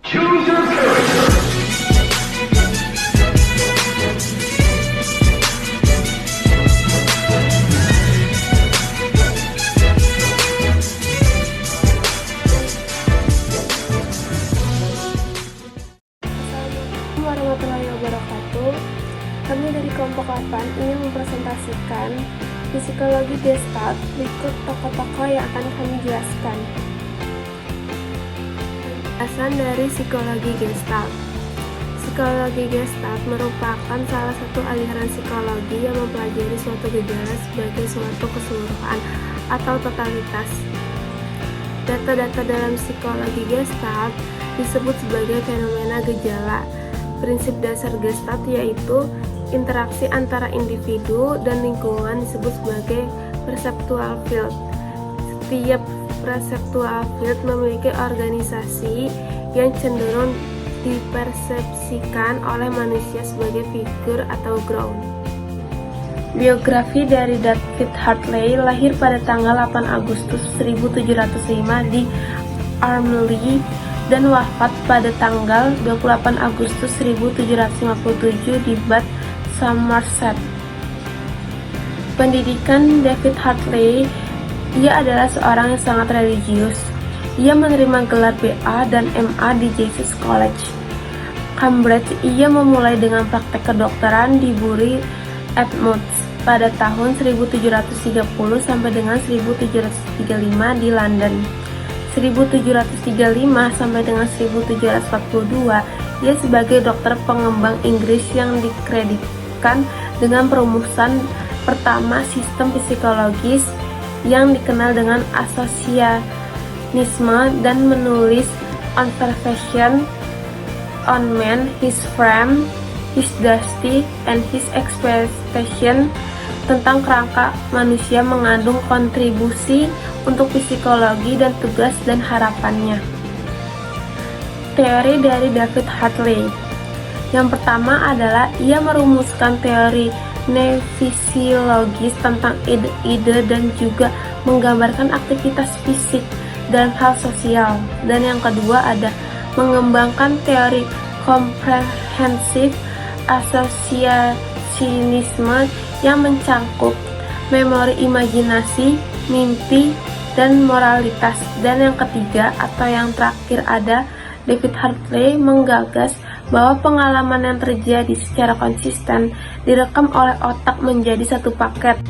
Choose your character. Assalamualaikum warahmatullahi wabarakatuh. Kami dari kelompok 8 ingin mempresentasikan psikologi Gestalt. Berikut tokoh-tokoh yang akan kami jelaskan. Asal dari psikologi Gestalt. Psikologi Gestalt merupakan salah satu aliran psikologi yang mempelajari suatu gejala sebagai suatu keseluruhan atau totalitas. Data-data dalam psikologi Gestalt disebut sebagai fenomena gejala. Prinsip dasar Gestalt yaitu interaksi antara individu dan lingkungan disebut sebagai perceptual field. Setiap perceptual field memiliki organisasi yang cenderung dipersepsikan oleh manusia sebagai figur atau ground. Biografi dari David Hartley lahir pada tanggal 8 Agustus 1705 di Armley dan wafat pada tanggal 28 Agustus 1757 di Bath, Somerset. Pendidikan David Hartley, ia adalah seorang yang sangat religius. Ia menerima gelar BA dan MA di Jesus College, Cambridge. Ia memulai dengan praktek kedokteran di Bury Edmunds pada tahun 1730 sampai dengan 1735 di London. 1735 sampai dengan 1742, ia sebagai dokter pengembang Inggris yang dikreditkan dengan perumusan pertama sistem psikologis yang dikenal dengan asosianisme dan menulis Observation on Man, His Frame, His Destiny, and His Expectation tentang kerangka manusia mengandung kontribusi untuk psikologi dan tugas dan harapannya. Teori dari David Hartley. Yang pertama adalah ia merumuskan teori neurofisiologis tentang ide-ide dan juga menggambarkan aktivitas fisik dalam hal sosial. Dan yang kedua ada mengembangkan teori komprehensif asosiasionisme yang mencangkup memori imajinasi, mimpi, dan moralitas. Dan yang ketiga atau yang terakhir ada David Hartley menggagas bahwa pengalaman yang terjadi secara konsisten direkam oleh otak menjadi satu paket.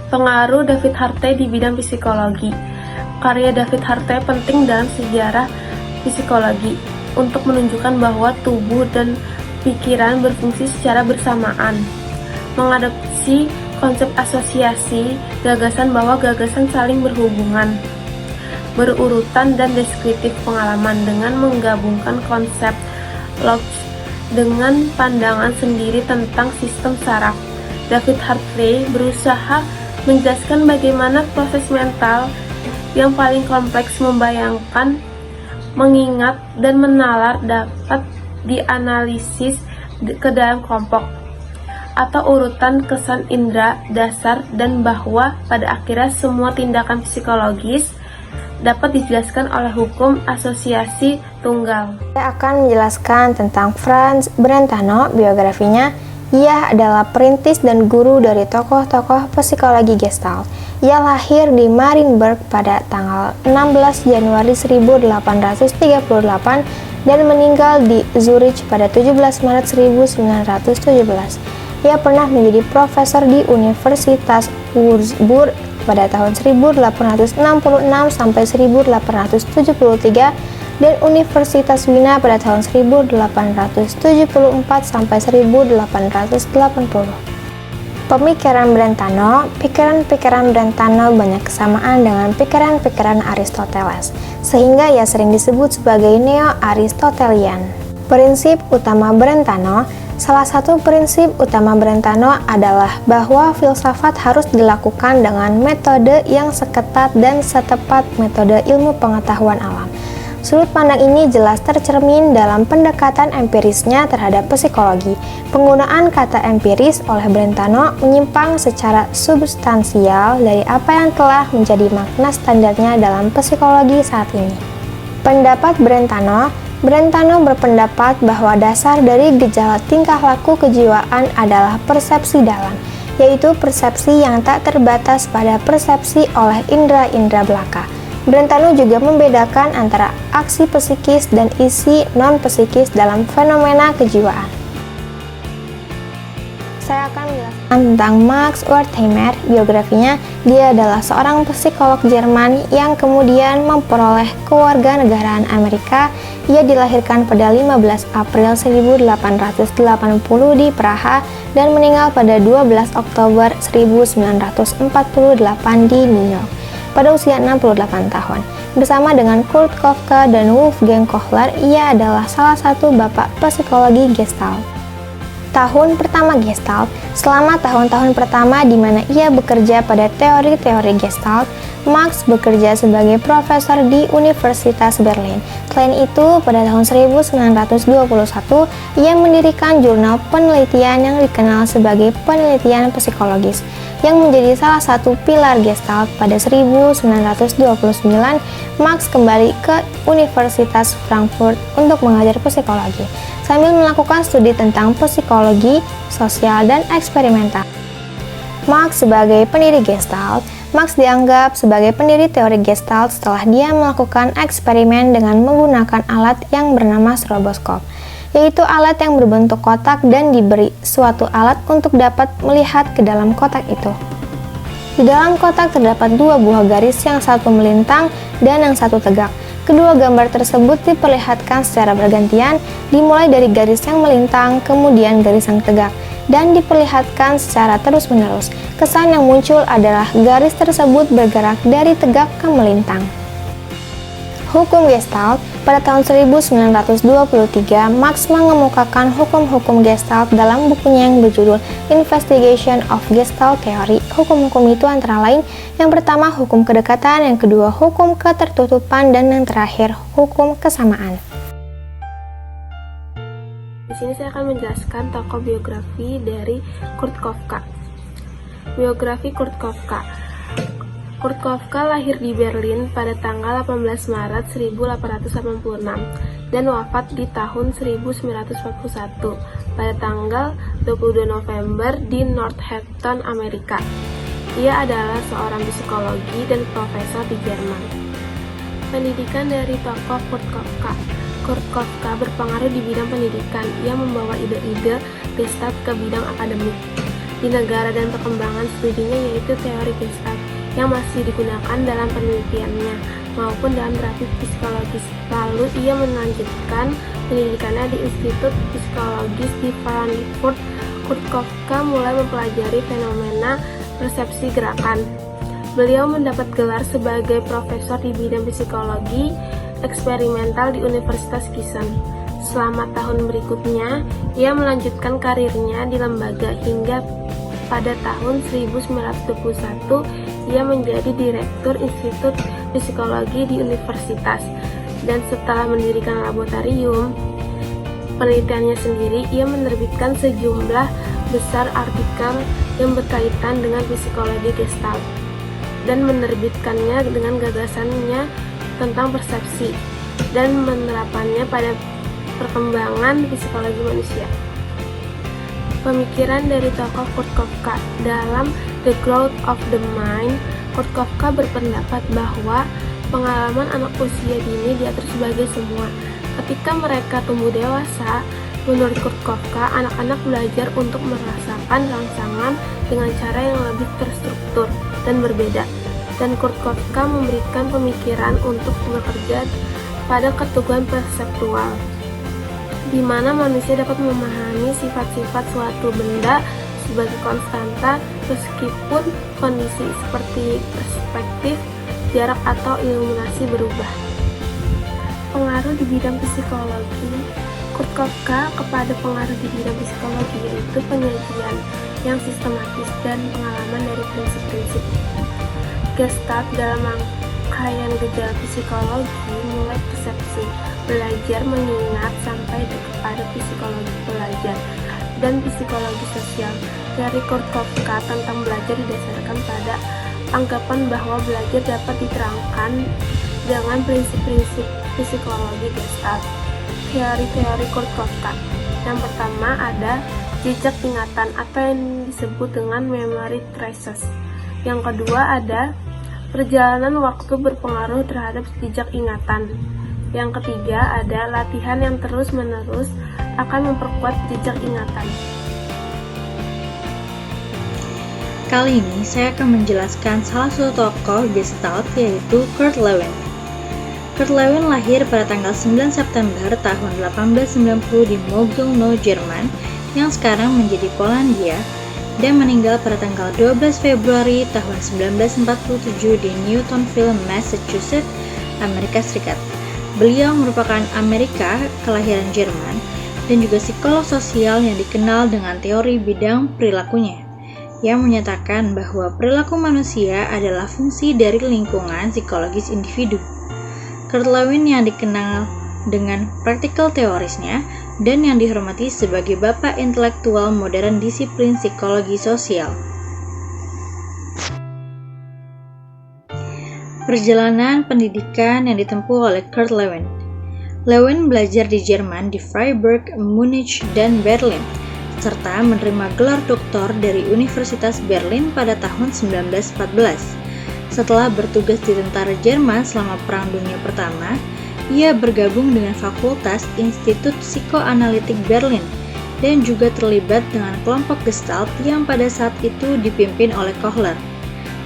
Pengaruh David Hartley di bidang psikologi. Karya David Hartley penting dalam sejarah psikologi untuk menunjukkan bahwa tubuh dan pikiran berfungsi secara bersamaan. Mengadopsi konsep asosiasi, gagasan bahwa gagasan saling berhubungan, berurutan dan deskriptif pengalaman dengan menggabungkan konsep logis dengan pandangan sendiri tentang sistem saraf. David Hartley berusaha menjelaskan bagaimana proses mental yang paling kompleks membayangkan, mengingat, dan menalar dapat dianalisis ke dalam kelompok atau urutan kesan indera dasar, dan bahwa pada akhirnya semua tindakan psikologis dapat dijelaskan oleh hukum asosiasi tunggal. Saya akan menjelaskan tentang Franz Brentano. Biografinya, ia adalah perintis dan guru dari tokoh-tokoh psikologi Gestalt. Ia lahir di Marienburg pada tanggal 16 Januari 1838 dan meninggal di Zurich pada 17 Maret 1917. Ia pernah menjadi profesor di Universitas Würzburg pada tahun 1866 sampai 1873 dan Universitas Wina pada tahun 1874 sampai 1880. Pemikiran Brentano. Pikiran-pikiran Brentano banyak kesamaan dengan pikiran-pikiran Aristoteles, sehingga ia sering disebut sebagai neo-aristotelian. Prinsip utama Brentano. Salah satu prinsip utama Brentano adalah bahwa filsafat harus dilakukan dengan metode yang seketat dan setepat metode ilmu pengetahuan alam. Sudut pandang ini jelas tercermin dalam pendekatan empirisnya terhadap psikologi. Penggunaan kata empiris oleh Brentano menyimpang secara substansial dari apa yang telah menjadi makna standarnya dalam psikologi saat ini. Pendapat Brentano, Brentano berpendapat bahwa dasar dari gejala tingkah laku kejiwaan adalah persepsi dalam, yaitu persepsi yang tak terbatas pada persepsi oleh indera-indera belaka. Brentano juga membedakan antara aksi psikis dan isi non-psikis dalam fenomena kejiwaan. Saya akan menjelaskan tentang Max Wertheimer. Biografinya, dia adalah seorang psikolog Jerman yang kemudian memperoleh kewarganegaraan Amerika. Ia dilahirkan pada 15 April 1880 di Praha dan meninggal pada 12 Oktober 1948 di New York pada usia 68 tahun. Bersama dengan Kurt Koffka dan Wolfgang Kohler, ia adalah salah satu bapak psikologi Gestalt. Tahun pertama Gestalt, selama tahun-tahun pertama di mana ia bekerja pada teori-teori Gestalt, Max bekerja sebagai profesor di Universitas Berlin. Selain itu, pada tahun 1921, ia mendirikan jurnal penelitian yang dikenal sebagai penelitian psikologis, yang menjadi salah satu pilar Gestalt. Pada 1929, Max kembali ke Universitas Frankfurt untuk mengajar psikologi, sambil melakukan studi tentang psikologi, sosial, dan eksperimental. Max sebagai pendiri Gestalt, Max dianggap sebagai pendiri teori Gestalt setelah dia melakukan eksperimen dengan menggunakan alat yang bernama stroboskop, yaitu alat yang berbentuk kotak dan diberi suatu alat untuk dapat melihat ke dalam kotak itu. Di dalam kotak terdapat dua buah garis, yang satu melintang dan yang satu tegak. Kedua gambar tersebut diperlihatkan secara bergantian, dimulai dari garis yang melintang, kemudian garis yang tegak, dan diperlihatkan secara terus-menerus. Kesan yang muncul adalah garis tersebut bergerak dari tegak ke melintang. Hukum Gestalt. Pada tahun 1923, Max mengemukakan hukum-hukum Gestalt dalam bukunya yang berjudul Investigation of Gestalt Theory. Hukum-hukum itu antara lain, yang pertama hukum kedekatan, yang kedua hukum ketertutupan, dan yang terakhir hukum kesamaan. Di sini saya akan menjelaskan tokoh biografi dari Kurt Koffka. Biografi Kurt Koffka. Kurt Koffka lahir di Berlin pada tanggal 18 Maret 1886 dan wafat di tahun 1941 pada tanggal 22 November di Northampton, Amerika. Ia adalah seorang psikologi dan profesor di Jerman. Pendidikan dari tokoh Kurt Koffka. Kurt Koffka berpengaruh di bidang pendidikan. Ia membawa ide-ide Gestalt ke bidang akademik di negara dan perkembangan studinya, yaitu teori Gestalt yang masih digunakan dalam penelitiannya maupun dalam terapi psikologis. Lalu ia melanjutkan pendidikannya di Institut Psikologis di Frankfurt. Kurt Koffka mulai mempelajari fenomena persepsi gerakan. Beliau mendapat gelar sebagai profesor di bidang psikologi eksperimental di Universitas Gießen. Selama tahun berikutnya, ia melanjutkan karirnya di lembaga hingga pada tahun 1921 ia menjadi direktur Institut Psikologi di Universitas, dan setelah mendirikan laboratorium penelitiannya sendiri, ia menerbitkan sejumlah besar artikel yang berkaitan dengan psikologi Gestalt dan menerbitkannya dengan gagasannya tentang persepsi dan penerapannya pada perkembangan psikologi manusia. Pemikiran dari tokoh Kurt Koffka. Dalam The Growth of the Mind, Kurt Koffka berpendapat bahwa pengalaman anak usia dini diatur sebagai semua. Ketika mereka tumbuh dewasa, menurut Kurt Koffka, anak-anak belajar untuk merasakan rangsangan dengan cara yang lebih terstruktur dan berbeda. Dan Kurt Koffka memberikan pemikiran untuk bekerja pada keteguhan perseptual, di mana manusia dapat memahami sifat-sifat suatu benda sebagai konstanta meskipun kondisi seperti perspektif, jarak, atau iluminasi berubah. Pengaruh di bidang psikologi. Kurt Koffka kepada pengaruh di bidang psikologi yaitu penyajian yang sistematis dan pengalaman dari prinsip-prinsip Gestalt dalam rangkaian gejala psikologi, mulai persepsi, belajar mengingat, sampai kepada psikologi belajar dan psikologi sosial. Dari Kurt Koffka tentang belajar didasarkan pada anggapan bahwa belajar dapat diterangkan dengan prinsip-prinsip psikologi Gestalt. teori-teori Kurt Kosta. Yang pertama ada jejak ingatan atau yang disebut dengan memory traces. Yang kedua ada perjalanan waktu berpengaruh terhadap jejak ingatan. Yang ketiga ada latihan yang terus-menerus akan memperkuat jejak ingatan. Kali ini saya akan menjelaskan salah satu tokoh Gestalt yaitu Kurt Lewin. Kurt Lewin lahir pada tanggal 9 September tahun 1890 di Mogelno, Jerman, yang sekarang menjadi Polandia, dan meninggal pada tanggal 12 Februari tahun 1947 di Newtonville, Massachusetts, Amerika Serikat. Beliau merupakan Amerika kelahiran Jerman dan juga psikolog sosial yang dikenal dengan teori bidang perilakunya, yang menyatakan bahwa perilaku manusia adalah fungsi dari lingkungan psikologis individu. Kurt Lewin yang dikenal dengan praktikal teorisnya dan yang dihormati sebagai bapak intelektual modern disiplin psikologi sosial. Perjalanan pendidikan yang ditempuh oleh Kurt Lewin. Lewin belajar di Jerman di Freiburg, Munich, dan Berlin, serta menerima gelar doktor dari Universitas Berlin pada tahun 1914. Setelah bertugas di tentara Jerman selama Perang Dunia Pertama, ia bergabung dengan Fakultas Institut Psikoanalitik Berlin dan juga terlibat dengan kelompok Gestalt yang pada saat itu dipimpin oleh Kohler.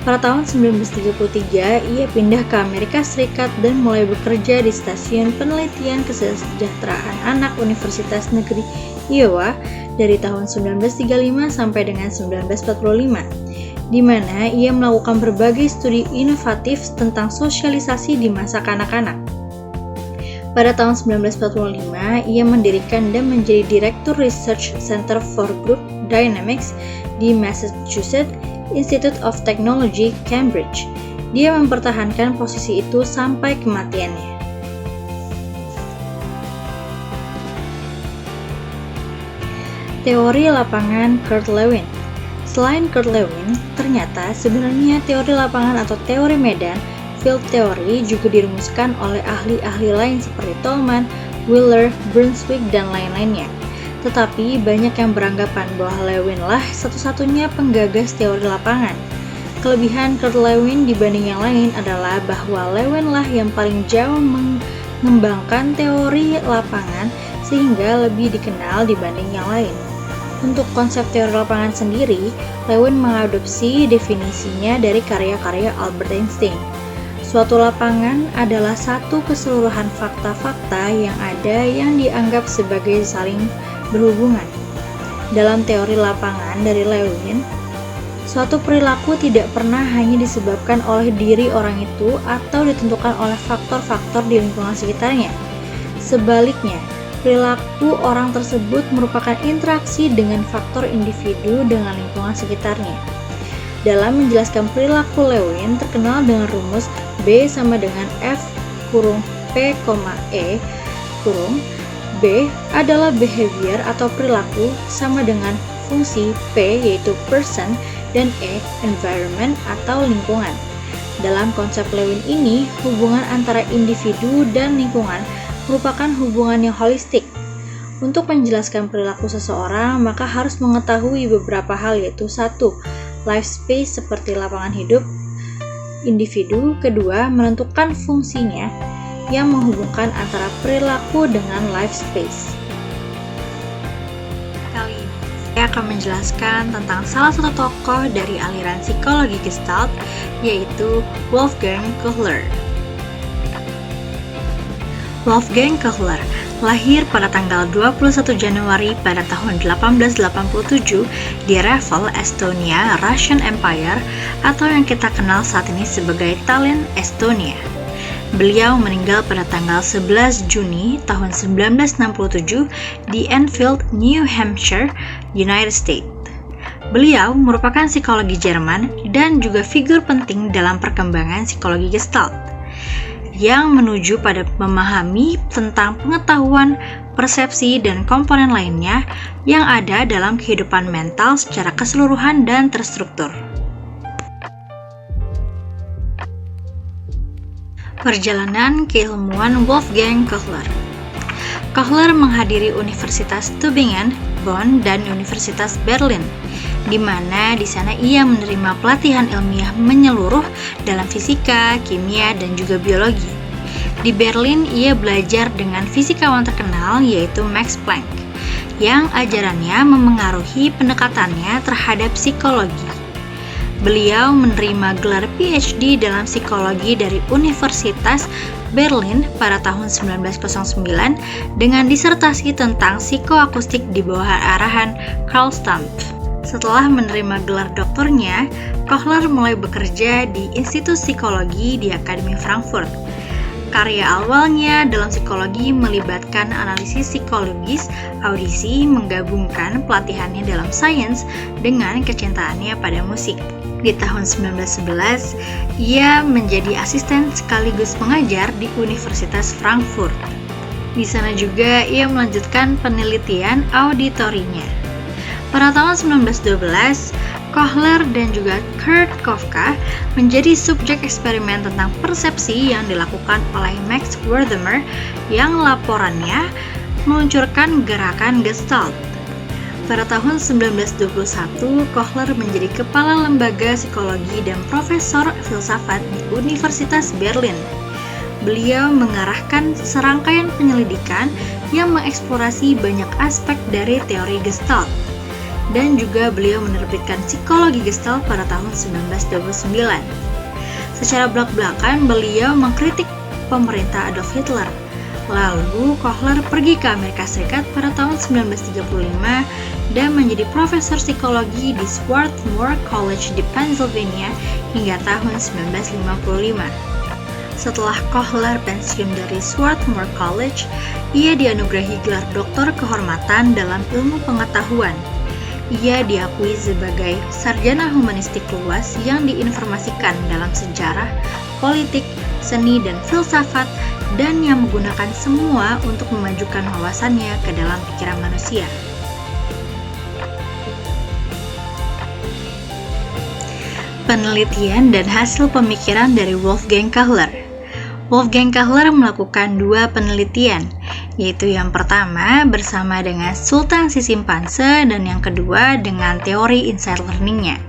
Pada tahun 1933, ia pindah ke Amerika Serikat dan mulai bekerja di Stasiun Penelitian Kesejahteraan Anak Universitas Negeri Iowa dari tahun 1935 sampai dengan 1945, di mana ia melakukan berbagai studi inovatif tentang sosialisasi di masa kanak-kanak. Pada tahun 1945, ia mendirikan dan menjadi Direktur Research Center for Group Dynamics di Massachusetts Institute of Technology, Cambridge. Dia mempertahankan posisi itu sampai kematiannya. Teori lapangan Kurt Lewin. Selain Kurt Lewin, ternyata sebenarnya teori lapangan atau teori medan, field theory, juga dirumuskan oleh ahli-ahli lain seperti Tolman, Wheeler, Brunswick, dan lain-lainnya. Tetapi banyak yang beranggapan bahwa Lewin lah satu-satunya penggagas teori lapangan. Kelebihan Kurt Lewin dibanding yang lain adalah bahwa Lewin lah yang paling jauh mengembangkan teori lapangan sehingga lebih dikenal dibanding yang lain. Untuk konsep teori lapangan sendiri, Lewin mengadopsi definisinya dari karya-karya Albert Einstein. Suatu lapangan adalah satu keseluruhan fakta-fakta yang ada yang dianggap sebagai saling berhubungan. Dalam teori lapangan dari Lewin, suatu perilaku tidak pernah hanya disebabkan oleh diri orang itu atau ditentukan oleh faktor-faktor di lingkungan sekitarnya. Sebaliknya, perilaku orang tersebut merupakan interaksi dengan faktor individu dengan lingkungan sekitarnya. Dalam menjelaskan perilaku, Lewin terkenal dengan rumus B sama dengan F kurung P, E kurung B adalah behavior atau perilaku sama dengan fungsi P yaitu person dan E environment atau lingkungan. Dalam konsep Lewin ini, hubungan antara individu dan lingkungan merupakan hubungan yang holistik. Untuk menjelaskan perilaku seseorang, maka harus mengetahui beberapa hal yaitu 1. Life space seperti lapangan hidup individu. Kedua, menentukan fungsinya yang menghubungkan antara perilaku dengan life space. Kali ini saya akan menjelaskan tentang salah satu tokoh dari aliran psikologi Gestalt yaitu Wolfgang Kohler. Wolfgang Kohler lahir pada tanggal 21 Januari pada tahun 1887 di Revel, Estonia, Russian Empire, atau yang kita kenal saat ini sebagai Tallinn, Estonia. Beliau meninggal pada tanggal 11 Juni tahun 1967 di Enfield, New Hampshire, United States. Beliau merupakan psikologi Jerman dan juga figur penting dalam perkembangan psikologi Gestalt, yang menuju pada memahami tentang pengetahuan, persepsi, dan komponen lainnya yang ada dalam kehidupan mental secara keseluruhan dan terstruktur. Perjalanan keilmuan Wolfgang Kohler. Kohler menghadiri Universitas Tübingen, Bonn, dan Universitas Berlin, di mana di sana ia menerima pelatihan ilmiah menyeluruh dalam fisika, kimia, dan juga biologi. Di Berlin, ia belajar dengan fisikawan terkenal yaitu Max Planck, yang ajarannya memengaruhi pendekatannya terhadap psikologi. Beliau menerima gelar PhD dalam psikologi dari Universitas Berlin pada tahun 1909 dengan disertasi tentang psikoakustik di bawah arahan Karl Stumpf. Setelah menerima gelar doktornya, Kohler mulai bekerja di Institut Psikologi di Akademi Frankfurt. Karya awalnya dalam psikologi melibatkan analisis psikologis audisi, menggabungkan pelatihannya dalam sains dengan kecintaannya pada musik. Di tahun 1911, ia menjadi asisten sekaligus pengajar di Universitas Frankfurt. Di sana juga ia melanjutkan penelitian auditorinya. Pada tahun 1912, Kohler dan juga Kurt Koffka menjadi subjek eksperimen tentang persepsi yang dilakukan oleh Max Wertheimer yang laporannya meluncurkan gerakan Gestalt. Pada tahun 1921, Kohler menjadi kepala lembaga psikologi dan profesor filsafat di Universitas Berlin. Beliau mengarahkan serangkaian penyelidikan yang mengeksplorasi banyak aspek dari teori Gestalt. Dan juga beliau menerbitkan Psikologi Gestalt pada tahun 1929. Secara belak-belakan, beliau mengkritik pemerintah Adolf Hitler. Lalu, Kohler pergi ke Amerika Serikat pada tahun 1935 dan menjadi profesor psikologi di Swarthmore College di Pennsylvania hingga tahun 1955. Setelah Kohler pensiun dari Swarthmore College, ia dianugerahi gelar doktor kehormatan dalam ilmu pengetahuan. Ia diakui sebagai sarjana humanistik luas yang diinformasikan dalam sejarah, politik, seni, dan filsafat, dan yang menggunakan semua untuk memajukan wawasannya ke dalam pikiran manusia. Penelitian dan hasil pemikiran dari Wolfgang Kohler. Wolfgang Kohler melakukan 2 penelitian, yaitu yang pertama bersama dengan Sultan Simpanse dan yang kedua dengan teori insight learning-nya.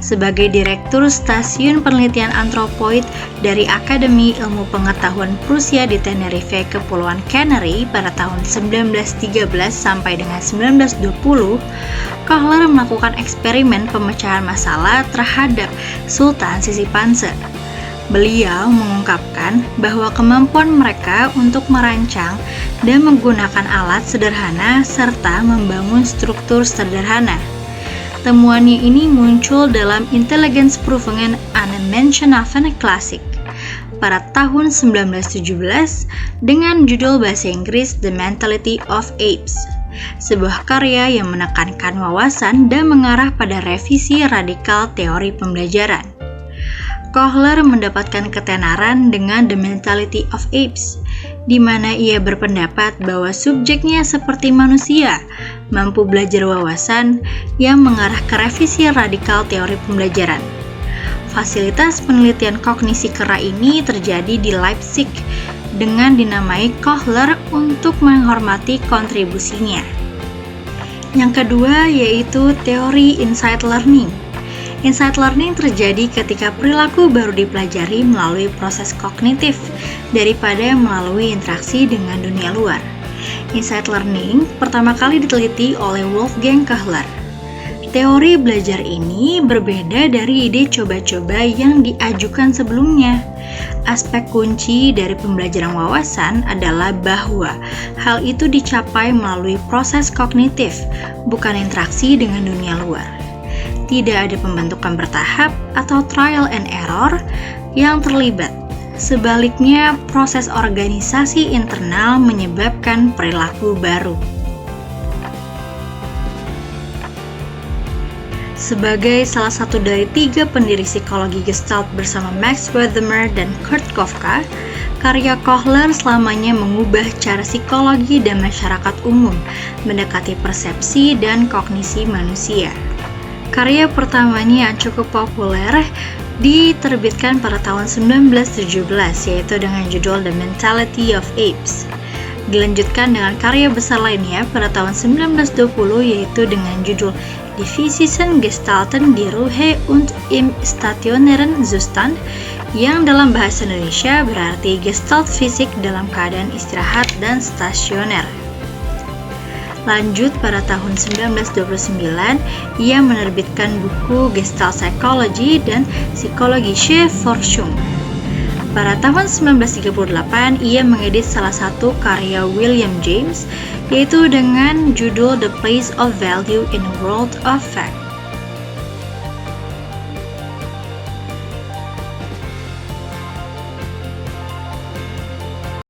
Sebagai Direktur Stasiun Penelitian Antropoid dari Akademi Ilmu Pengetahuan Prusia di Tenerife, Kepulauan Canary pada tahun 1913 sampai dengan 1920, Kohler melakukan eksperimen pemecahan masalah terhadap Sultan Simpanse. Beliau mengungkapkan bahwa kemampuan mereka untuk merancang dan menggunakan alat sederhana serta membangun struktur sederhana. Temuannya ini muncul dalam Intelligenzprüfungen einer Menschenaffen Klassik pada tahun 1917 dengan judul bahasa Inggris The Mentality of Apes, sebuah karya yang menekankan wawasan dan mengarah pada revisi radikal teori pembelajaran. Kohler mendapatkan ketenaran dengan The Mentality of Apes, di mana ia berpendapat bahwa subjeknya seperti manusia, mampu belajar wawasan yang mengarah ke revisi radikal teori pembelajaran. Fasilitas penelitian kognisi kera ini terjadi di Leipzig dengan dinamai Kohler untuk menghormati kontribusinya. Yang kedua yaitu teori insight learning. Insight learning terjadi ketika perilaku baru dipelajari melalui proses kognitif daripada melalui interaksi dengan dunia luar. Insight learning pertama kali diteliti oleh Wolfgang Kohler. Teori belajar ini berbeda dari ide coba-coba yang diajukan sebelumnya. Aspek kunci dari pembelajaran wawasan adalah bahwa hal itu dicapai melalui proses kognitif, bukan interaksi dengan dunia luar. Tidak ada pembentukan bertahap atau trial and error yang terlibat. Sebaliknya, proses organisasi internal menyebabkan perilaku baru. Sebagai salah satu dari 3 pendiri psikologi Gestalt bersama Max Wertheimer dan Kurt Koffka, karya Kohler selamanya mengubah cara psikologi dan masyarakat umum mendekati persepsi dan kognisi manusia. Karya pertamanya yang cukup populer diterbitkan pada tahun 1917, yaitu dengan judul The Mentality of Apes. Dilanjutkan dengan karya besar lainnya pada tahun 1920 yaitu dengan judul Die physischen Gestalten die Ruhe und im stationären Zustand, yang dalam bahasa Indonesia berarti gestalt fisik dalam keadaan istirahat dan stasioner. Lanjut pada tahun 1929, ia menerbitkan buku Gestalt Psychology dan Psychologische Forschung. Pada tahun 1938, ia mengedit salah satu karya William James, yaitu dengan judul The Place of Value in a World of Fact.